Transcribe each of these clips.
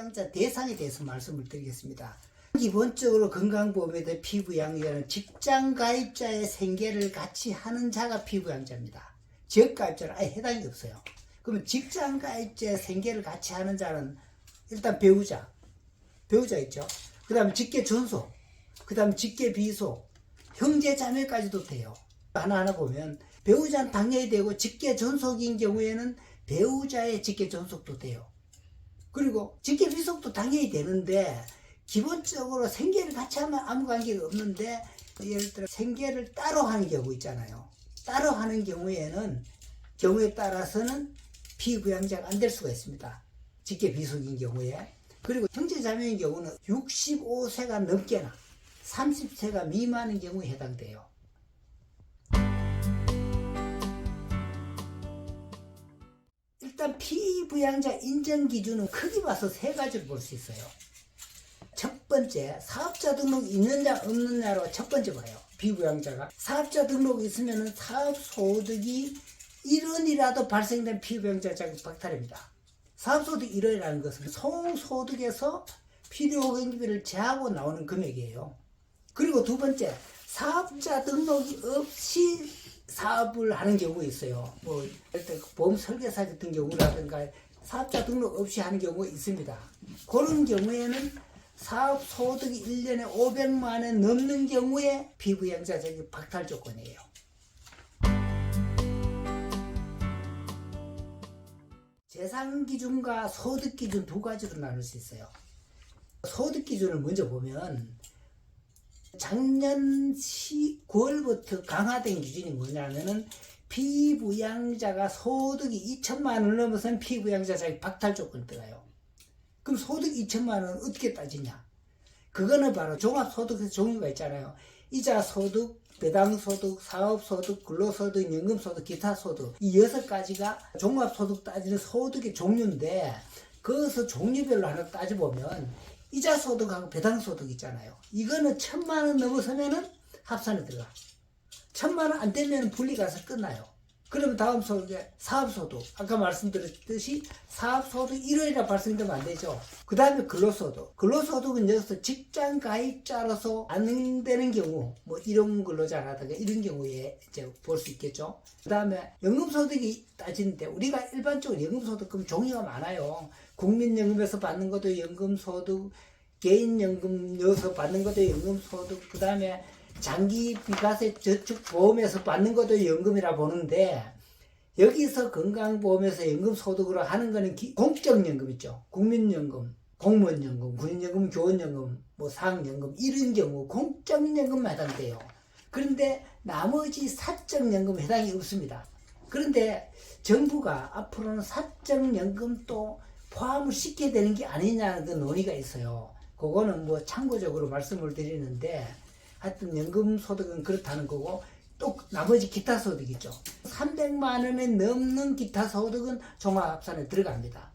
피부양자 대상에 대해서 말씀을 드리겠습니다. 기본적으로 건강보험에 대해 피부양자는 직장가입자의 생계를 같이 하는 자가 피부양자입니다. 지역가입자는 아예 해당이 없어요. 그러면 직장가입자의 생계를 같이 하는 자는 일단 배우자 있죠. 그 다음에 직계존속, 그 다음에 직계비속, 형제자매까지도 돼요. 하나하나 보면 배우자는 당연히 되고 직계존속인 경우에는 배우자의 직계존속도 돼요. 그리고 직계비속도 당연히 되는데 기본적으로 생계를 같이 하면 아무 관계가 없는데 예를 들어 생계를 따로 하는 경우 있잖아요. 따로 하는 경우에는 경우에 따라서는 피부양자가 안 될 수가 있습니다. 직계비속인 경우에. 그리고 형제자매인 경우는 65세가 넘게나 30세가 미만인 경우에 해당돼요. 일단 피부양자 인정 기준은 크게 봐서 세 가지를 볼 수 있어요. 첫 번째, 사업자 등록이 있느냐 없느냐로 첫 번째 봐요. 피부양자가 사업자 등록이 있으면 사업 소득이 1원이라도 발생된 피부양자 자격 박탈입니다. 사업소득 1원이라는 것은 총소득에서 필요경비를 제하고 나오는 금액이에요. 그리고 두 번째, 사업자 등록이 없이 사업을 하는 경우가 있어요. 뭐 보험 설계사 같은 경우라든가 사업자 등록 없이 하는 경우가 있습니다. 그런 경우에는 사업 소득이 1년에 500만 원 넘는 경우에 피부양자 자격 박탈 조건이에요. 재산 기준과 소득 기준 두 가지로 나눌 수 있어요. 소득 기준을 먼저 보면 작년 9월부터 강화된 기준이 뭐냐면은 피부양자가 소득이 2천만 원을 넘어서는 피부양자 자격 박탈 조건이 들어가요. 그럼 소득 2천만 원은 어떻게 따지냐? 그거는 바로 종합소득에서 종류가 있잖아요. 이자소득, 배당소득, 사업소득, 근로소득, 연금소득, 기타소득 이 6가지가 종합소득 따지는 소득의 종류인데 거기서 종류별로 하나 따져보면 이자소득하고 배당소득 있잖아요. 이거는 1,000만 원 넘어서면은 합산에 들어가. 1,000만 원 안 되면 분리가서 끝나요. 그러면 다음 소득이 사업소득. 아까 말씀드렸듯이 사업소득 1원이라 발생되면 안 되죠. 그 다음에 근로소득. 근로소득은 여기서 직장 가입자로서 안 되는 경우, 뭐 이런 근로자라든가 이런 경우에 이제 볼 수 있겠죠. 그 다음에 연금소득이 따지는데 우리가 일반적으로 연금소득 그럼 종류가 많아요. 국민연금에서 받는 것도 연금소득, 개인연금에서 받는 것도 연금소득, 그 다음에 장기 비과세 저축보험에서 받는 것도 연금이라 보는데 여기서 건강보험에서 연금소득으로 하는 거는 공적연금 있죠. 국민연금, 공무원연금, 군인연금, 교원연금, 뭐 사학연금 이런 경우 공적연금만 해당돼요. 그런데 나머지 사적연금 해당이 없습니다. 그런데 정부가 앞으로는 사적연금도 포함을 시켜야 되는 게 아니냐는 그 논의가 있어요. 그거는 뭐 참고적으로 말씀을 드리는데 하여튼 연금소득은 그렇다는 거고 또 나머지 기타소득 있죠. 300만 원에 넘는 기타소득은 종합합산에 들어갑니다.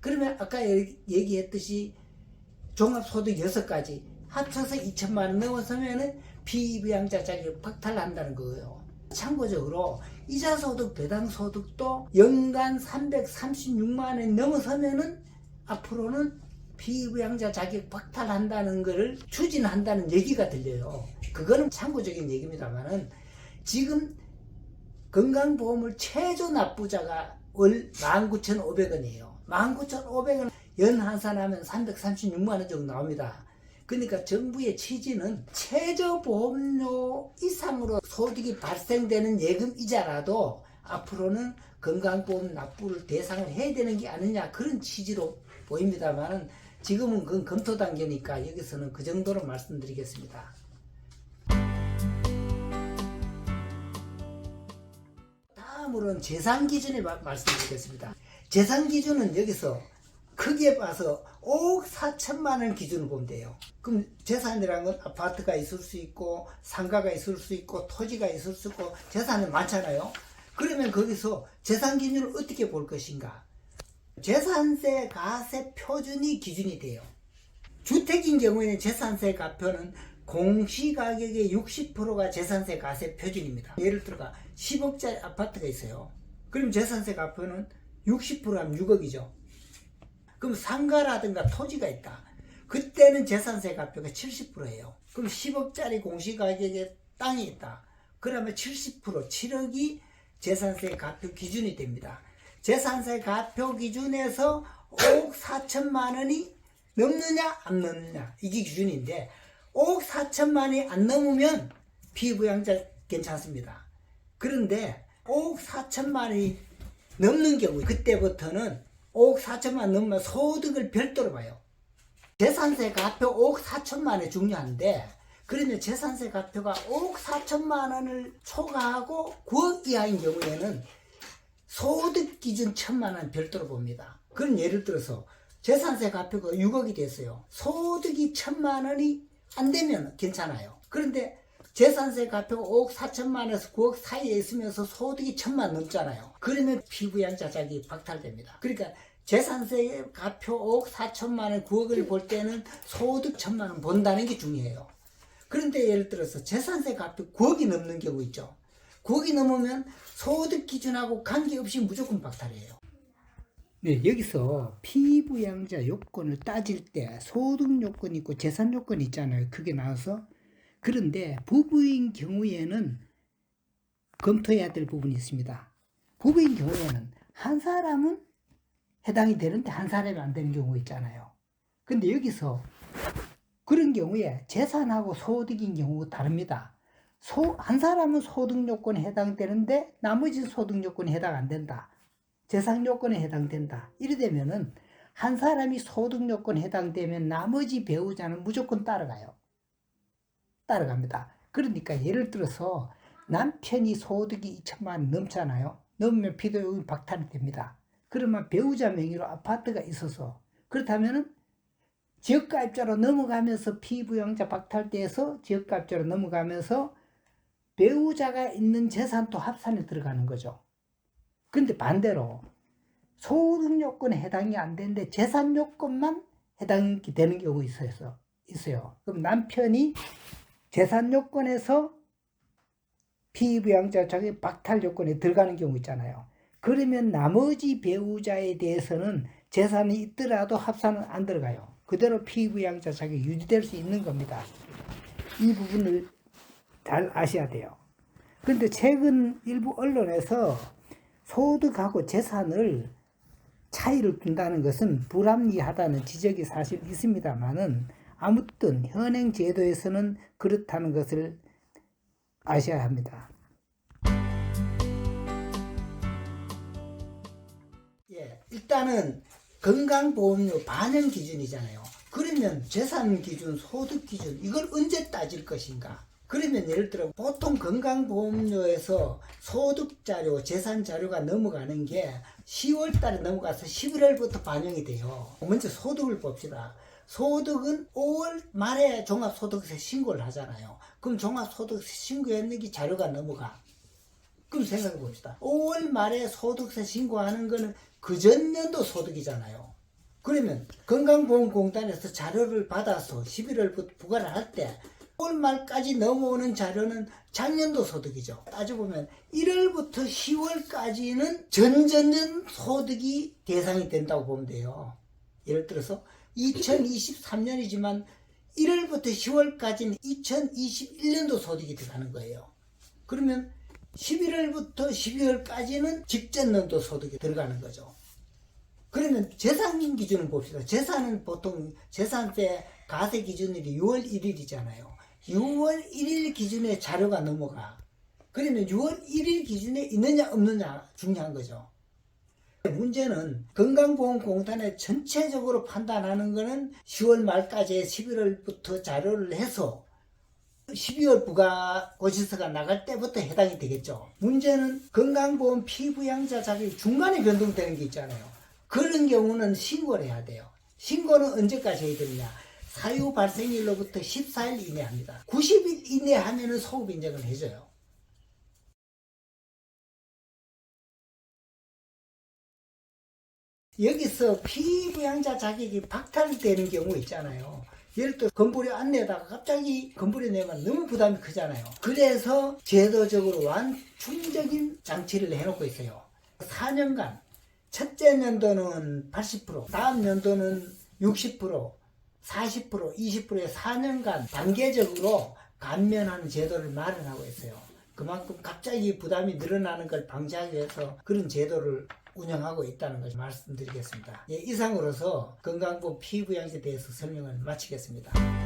그러면 아까 얘기했듯이 종합소득 6가지 합쳐서 2천만 원 넘어서면은 피부양자 자격 박탈한다는 거예요. 참고적으로 이자소득, 배당소득도 연간 336만 원에 넘어서면은 앞으로는 피부양자 자격 박탈한다는 것을 추진한다는 얘기가 들려요. 그거는 참고적인 얘기입니다만은 지금 건강보험을 최저 납부자가 월 19,500원이에요. 19,500원 연 환산하면 336만 원 정도 나옵니다. 그러니까 정부의 취지는 최저 보험료 이상으로 소득이 발생되는 예금 이자라도 앞으로는 건강보험 납부를 대상을 해야 되는 게 아니냐 그런 취지로 보입니다만은 지금은 그건 검토 단계니까 여기서는 그 정도로 말씀드리겠습니다. 다음으로는 재산 기준에 말씀드리겠습니다. 재산 기준은 여기서 크게 봐서 5억 4천만 원 기준을 보면 돼요. 그럼 재산이라는 건 아파트가 있을 수 있고 상가가 있을 수 있고 토지가 있을 수 있고 재산이 많잖아요. 그러면 거기서 재산 기준을 어떻게 볼 것인가? 재산세 가세 표준이 기준이 돼요. 주택인 경우에는 재산세 가표는 공시가격의 60%가 재산세 가세 표준입니다. 예를 들어가 10억짜리 아파트가 있어요. 그럼 재산세 가표는 60%하면 6억이죠. 그럼 상가라든가 토지가 있다. 그때는 재산세 가표가 70%예요. 그럼 10억짜리 공시가격에 땅이 있다. 그러면 70%, 7억이 재산세 가표 기준이 됩니다. 재산세 가표 기준에서 5억 4천만 원이 넘느냐 안 넘느냐 이게 기준인데 5억 4천만 원이 안 넘으면 피부양자 괜찮습니다. 그런데 5억 4천만 원이 넘는 경우 그때부터는 5억 4천만 원 넘으면 소득을 별도로 봐요. 재산세 가표 5억 4천만 원이 중요한데 그러면 재산세 가표가 5억 4천만 원을 초과하고 9억 이하인 경우에는 소득 기준 1,000만 원 별도로 봅니다. 그럼 예를 들어서 재산세 가표가 6억이 됐어요. 소득이 1,000만 원이 안 되면 괜찮아요. 그런데 재산세 가표가 5억 4천만 원에서 9억 사이에 있으면서 소득이 1,000만 원 넘잖아요. 그러면 피부양자작이 박탈됩니다. 그러니까 재산세 가표 5억 4천만 원 9억을 볼 때는 소득 1,000만 원 본다는 게 중요해요. 그런데 예를 들어서 재산세 가표 9억이 넘는 경우 있죠. 9억이 넘으면 소득 기준하고 관계없이 무조건 박탈이에요. 네, 여기서 피부양자 요건을 따질 때 소득 요건이 있고 재산 요건이 있잖아요. 그게 나와서 그런데 부부인 경우에는 검토해야 될 부분이 있습니다. 부부인 경우에는 한 사람은 해당이 되는데 한 사람이 안 되는 경우가 있잖아요. 근데 여기서 그런 경우에 재산하고 소득인 경우가 다릅니다. 한 사람은 소득 요건에 해당되는데 나머지 소득 요건에 해당 안 된다. 재산 요건에 해당된다. 이래 되면은 한 사람이 소득 요건에 해당되면 나머지 배우자는 무조건 따라갑니다. 그러니까 예를 들어서 남편이 소득이 2천만 원 넘잖아요. 넘으면 피부양자 박탈이 됩니다. 그러면 배우자 명의로 아파트가 있어서 그렇다면은 지역가입자로 넘어가면서 피부양자 박탈돼서 지역가입자로 넘어가면서 배우자가 있는 재산도 합산에 들어가는 거죠. 근데 반대로 소득 요건에 해당이 안 되는데 재산 요건만 해당이 되는 경우 있어요. 그럼 남편이 재산 요건에서 피부양자 자기 박탈 요건에 들어가는 경우 있잖아요. 그러면 나머지 배우자에 대해서는 재산이 있더라도 합산은 안 들어가요. 그대로 피부양자 자격이 유지될 수 있는 겁니다. 이 부분을 잘 아셔야 돼요. 그런데 최근 일부 언론에서 소득하고 재산을 차이를 둔다는 것은 불합리하다는 지적이 사실 있습니다만은 아무튼 현행 제도에서는 그렇다는 것을 아셔야 합니다. 일단은 건강보험료 반영 기준이잖아요. 그러면 재산 기준, 소득 기준 이걸 언제 따질 것인가? 그러면 예를 들어 보통 건강보험료에서 소득 자료, 재산 자료가 넘어가는 게 10월 달에 넘어가서 11월부터 반영이 돼요. 먼저 소득을 봅시다. 소득은 5월 말에 종합소득세 신고를 하잖아요. 그럼 종합소득세 신고했는 게 자료가 넘어가. 그럼 생각해 봅시다. 5월 말에 소득세 신고하는 거는 그 전년도 소득이잖아요. 그러면 건강보험공단에서 자료를 받아서 11월부터 부과를 할 때 5월 말까지 넘어오는 자료는 작년도 소득이죠. 따져보면 1월부터 10월까지는 전전년 소득이 대상이 된다고 보면 돼요. 예를 들어서 2023년이지만 1월부터 10월까지는 2021년도 소득이 들어가는 거예요. 그러면 11월부터 12월까지는 직전년도 소득이 들어가는 거죠. 그러면 재산 기준을 봅시다. 재산은 보통 재산세 가세 기준일이 6월 1일이잖아요. 6월 1일 기준에 자료가 넘어가. 그러면 6월 1일 기준에 있느냐 없느냐 중요한 거죠. 문제는 건강보험공단에 전체적으로 판단하는 거는 10월 말까지 11월부터 자료를 해서 12월 부가고지서가 나갈 때부터 해당이 되겠죠. 문제는 건강보험 피부양자 자격이 중간에 변동되는 게 있잖아요. 그런 경우는 신고를 해야 돼요. 신고는 언제까지 해야 되느냐? 사유 발생일로부터 14일 이내 합니다. 90일 이내 하면은 소급 인정을 해줘요. 여기서 피부양자 자격이 박탈되는 경우 있잖아요. 예를 들어 건보료 안 내다가 갑자기 건보료 내면 너무 부담이 크잖아요. 그래서 제도적으로 완충적인 장치를 해놓고 있어요. 4년간 첫째 연도는 80%, 다음 연도는 60%, 40%, 20%의 4년간 단계적으로 감면하는 제도를 마련하고 있어요. 그만큼 갑자기 부담이 늘어나는 걸 방지하기 위해서 그런 제도를 운영하고 있다는 것을 말씀드리겠습니다. 예, 이상으로서 건강보험 피부양제에 대해서 설명을 마치겠습니다.